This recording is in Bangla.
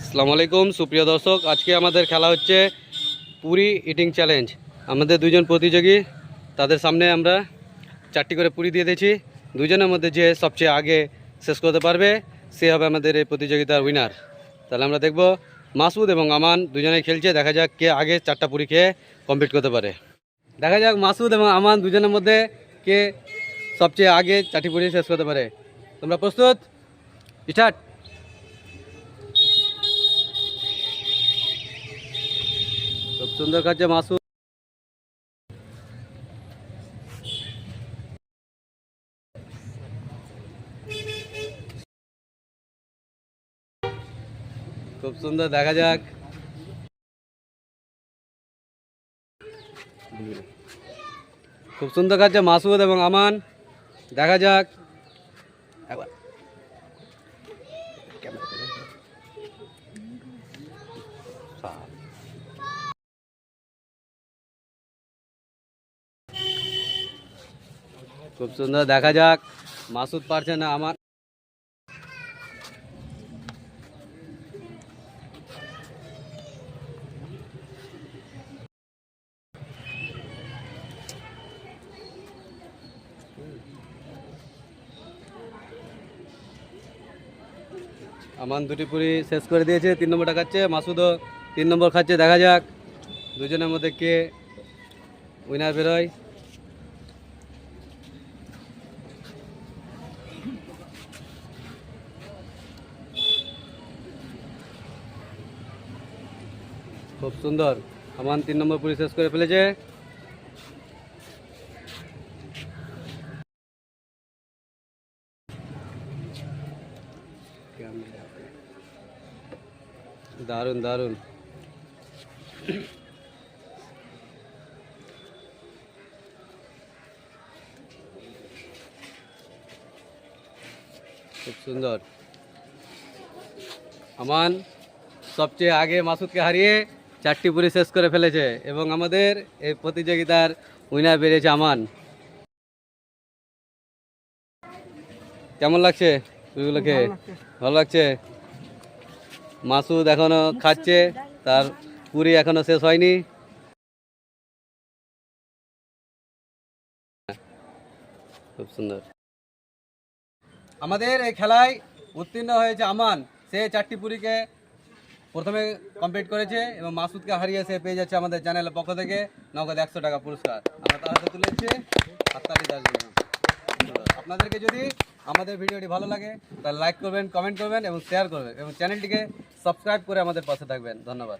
আসসালামু আলাইকুম সুপ্রিয় দর্শক, আজকে আমাদের খেলা হচ্ছে পুরি ইটিং চ্যালেঞ্জ। আমাদের দুজন প্রতিযোগী, তাদের সামনে আমরা 4টি করে পুরি দিয়ে দিয়েছি। দুজনের মধ্যে যে সবচেয়ে আগে শেষ করতে পারবে সে হবে আমাদের এই প্রতিযোগিতার উইনার। তাহলে আমরা দেখব মাসুদ এবং আমান দুজনেই খেলছে, দেখা যাক কে আগে 4টা পুরি খেয়ে কমপ্লিট করতে পারে। দেখা যাক মাসুদ এবং আমান দুজনের মধ্যে কে সবচেয়ে আগে 4টি পুরি শেষ করতে পারে। তোমরা প্রস্তুত? স্টার্ট। খুব সুন্দর কাজে মাসুদ। খুব সুন্দর, দেখা যাক। খুব সুন্দর কাজে মাসুদ এবং আমান, দেখা যাক। খুব সুন্দর, দেখা যাক। মাসুদ পারছে না, আমান। আমান 2টি পুরি শেষ করে দিয়েছে, 3 নম্বরটা খাচ্ছে। মাসুদও 3 নম্বর খাচ্ছে, দেখা যাক দুজনের মধ্যে কে উইনার বেরোয়। খুব সুন্দর, আমান 3 নম্বর পুরি শেষ করে ফেলেছে। দারুণ দারুণ। খুব সুন্দর, আমান সবচেয়ে আগে মাসুদকে হারিয়ে 4টি পুরি শেষ করে ফেলেছে এবং আমাদের এই প্রতিযোগিতার উইনার বেরিয়েছে আমান। কেমন লাগছে পুরিগুলো খেয়ে? ভালো লাগছে। মাসুদ এখনো খাচ্ছে, তার পুরি এখনো শেষ হয়নি। খুব সুন্দর। আমাদের এই খেলায় উত্তীর্ণ হয়েছে আমান। সে 4টি পুরিকে প্রথমে কমপ্লিট করেছে এবং মাসুদকে হারিয়ে সে পেয়ে যাচ্ছে আমাদের চ্যানেলের পক্ষ থেকে নগদ 100 টাকা পুরস্কার। আমরা তার হাতে তুলে দিচ্ছি হাততালি দেওয়ার জন্য। আপনাদেরকে যদি আমাদের ভিডিওটি ভালো লাগে তাহলে লাইক করবেন, কমেন্ট করবেন এবং শেয়ার করবেন এবং চ্যানেলটিকে সাবস্ক্রাইব করে আমাদের পাশে থাকবেন। ধন্যবাদ।